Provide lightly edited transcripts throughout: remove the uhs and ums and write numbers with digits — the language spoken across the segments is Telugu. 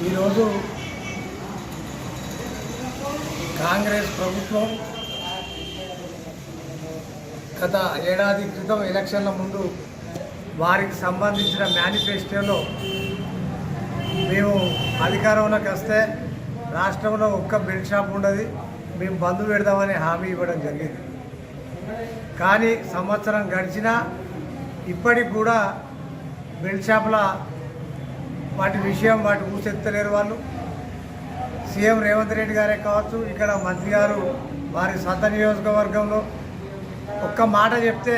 ఈరోజు కాంగ్రెస్ ప్రభుత్వం గత ఏడాది క్రితం ఎలక్షన్ల ముందు వారికి సంబంధించిన మేనిఫెస్టోలో మేము అధికారంలోకి వస్తే రాష్ట్రంలో ఒక్క బెల్ట్ షాప్ ఉండదు, మేము బంద్ పెడదామని హామీ ఇవ్వడం జరిగింది. కానీ సంవత్సరం గడిచినా ఇప్పటికి కూడా బెల్ట్ షాపుల వాటి విషయం ఊసెత్తలేరు వాళ్ళు. సీఎం రేవంత్ రెడ్డి గారే కావచ్చు, ఇక్కడ మంత్రి గారు వారి సొంత నియోజకవర్గంలో ఒక్క మాట చెప్తే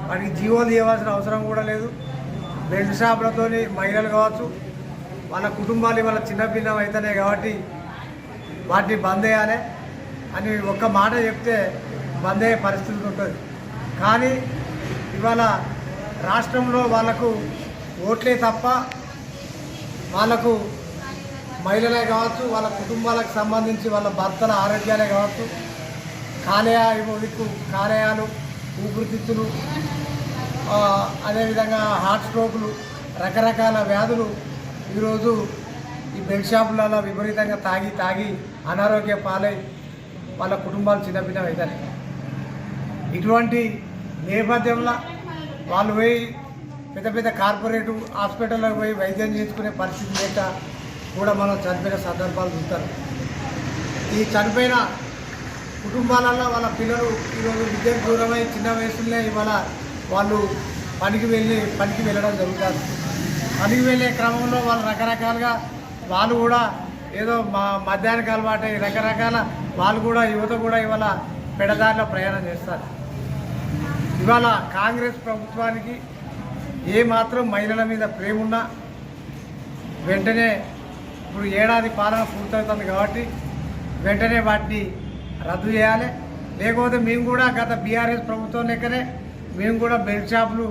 వాటికి జీవోలు ఇవ్వాల్సిన అవసరం కూడా లేదు. బెల్ట్ షాపులతో మహిళలు కావచ్చు, వాళ్ళ కుటుంబాలు ఇవాళ చిన్నపిన్నం అవుతున్నాయి కాబట్టి వాటిని బంద్ చేయాలి అని ఒక్క మాట చెప్తే బంద్ అయ్యే పరిస్థితి ఉంటుంది. కానీ ఇవాళ రాష్ట్రంలో వాళ్ళకు ఓట్లే తప్ప వాళ్ళకు మహిళలే కావచ్చు, వాళ్ళ కుటుంబాలకు సంబంధించి వాళ్ళ భర్తల ఆరోగ్యాలే కావచ్చు, కాలేయాలు, ఊపిరితిత్తులు, అదేవిధంగా హార్ట్ స్ట్రోకులు, రకరకాల వ్యాధులు ఈరోజు ఈ బెల్ట్ షాపులలో విపరీతంగా తాగి అనారోగ్య పాలై వాళ్ళ కుటుంబాలు చిన్నపిన్నం అవుతాయి. ఇటువంటి నేపథ్యంలో వాళ్ళు పోయి పెద్ద కార్పొరేటు హాస్పిటల్లోకి పోయి వైద్యం చేసుకునే పరిస్థితి లేక కూడా మనం చనిపోయిన సందర్భాలు చూస్తారు. ఈ చనిపోయిన కుటుంబాలలో వాళ్ళ పిల్లలు ఈరోజు విద్యకు దూరమై చిన్న వయసులోనే ఇవాళ వాళ్ళు పనికి వెళ్ళడం జరుగుతుంది. పనికి వెళ్ళే క్రమంలో వాళ్ళు రకరకాలుగా వాళ్ళు కూడా ఏదో మధ్యాహ్నానికి అలవాటు రకరకాల వాళ్ళు కూడా యువత కూడా ఇవాళ పెడదారిలో ప్రయాణం చేస్తారు. ఇవాళ కాంగ్రెస్ ప్రభుత్వానికి ఏమాత్రం మహిళల మీద ప్రేమ ఉన్నా వెంటనే ఇప్పుడు ఏడాది పాలన పూర్తవుతుంది కాబట్టి వెంటనే వాటిని రద్దు చేయాలి. లేకపోతే మేము కూడా గత బీఆర్ఎస్ ప్రభుత్వం లెక్కనే మేము కూడా బెల్ట్ షాపులు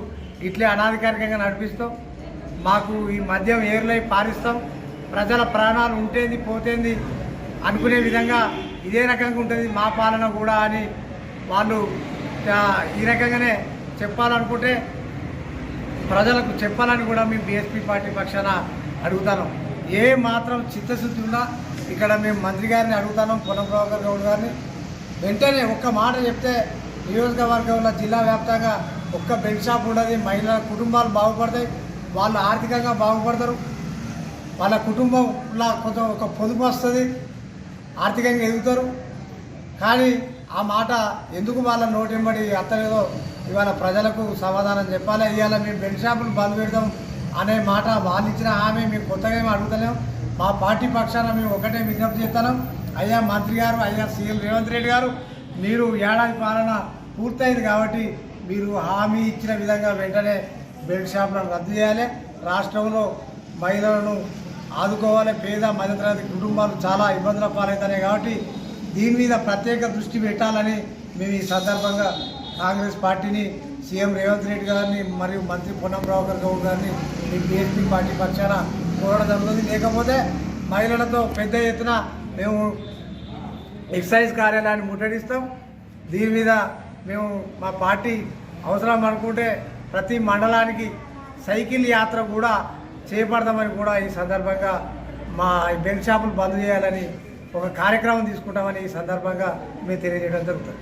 ఇట్లే అనాధికారికంగా నడిపిస్తాం. మాకు ఈ మద్యం ఏర్లై పారిస్తాం, ప్రజల ప్రాణాలు ఉంటేంది పోతేంది అనుకునే విధంగా ఇదే రకంగా ఉంటుంది మా పాలన కూడా అని వాళ్ళు ఈ రకంగానే చెప్పాలనుకుంటే ప్రజలకు చెప్పాలని కూడా మేము బీఎస్పీ పార్టీ పక్షాన అడుగుతాం. ఏ మాత్రం చిత్తశుద్ధి ఉన్నా ఇక్కడ మేము మంత్రి గారిని అడుగుతాం, పొన్నం ప్రభాకర్ గౌడ్ గారిని వెంటనే ఒక్క మాట చెప్తే నియోజకవర్గంలో జిల్లా వ్యాప్తంగా ఒక్క బెల్ట్ షాప్ ఉండదు, మహిళల కుటుంబాలు బాగుపడతాయి, వాళ్ళు ఆర్థికంగా బాగుపడతారు, వాళ్ళ కుటుంబంలో కొంచెం ఒక పొదుపు వస్తుంది, ఆర్థికంగా ఎదుగుతారు. కానీ ఆ మాట ఎందుకు వాళ్ళ నోటెంబడి అత్తలేదో ఇవాళ ప్రజలకు సమాధానం చెప్పాలి. ఇవాళ మేము బెల్ట్ షాపులు బంద్ పెడతాం అనే మాట వాళ్ళు ఇచ్చిన హామీ మేము కొత్తగా ఏమి అడుగుతలేము. మా పార్టీ పక్షాన మేము ఒకటే విజ్ఞప్తి చేస్తున్నాం, అయ్యా మంత్రి గారు, అయ్యా సీఎం రేవంత్ రెడ్డి గారు, మీరు ఏడాది పాలన పూర్తయింది కాబట్టి మీరు హామీ ఇచ్చిన విధంగా వెంటనే బెల్ట్ షాపులను రద్దు చేయాలి, రాష్ట్రంలో మహిళలను ఆదుకోవాలి. పేద మధ్యతరగతి కుటుంబాలు చాలా ఇబ్బందుల పాలవుతున్నాయి కాబట్టి దీని మీద ప్రత్యేక దృష్టి పెట్టాలని మేము ఈ సందర్భంగా కాంగ్రెస్ పార్టీని, సీఎం రేవంత్ రెడ్డి గారిని మరియు మంత్రి పొన్నం ప్రభాకర్ గౌడ్ గారిని మీ బీఎస్పీ పార్టీ పక్షాన కోరడం జరుగుతుంది. లేకపోతే మహిళలతో పెద్ద ఎత్తున మేము ఎక్సైజ్ కార్యాలయాన్ని ముట్టడిస్తాం. దీని మీద మేము మా పార్టీ అవసరం అనుకుంటే ప్రతి మండలానికి సైకిల్ యాత్ర కూడా చేపడదామని కూడా ఈ సందర్భంగా మా బెల్ట్ షాపులు బంద్ చేయాలని ఒక కార్యక్రమం తీసుకుంటామని ఈ సందర్భంగా మేము తెలియజేయడం జరుగుతుంది.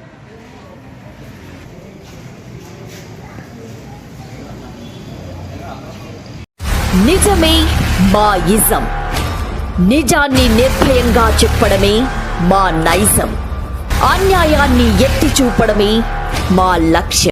నిజమే మా ఇజం, నిజాన్ని నిర్భయంగా చెప్పడమే మా నైజం, అన్యాయాన్ని ఎత్తి చూపడమే మా లక్ష్యం.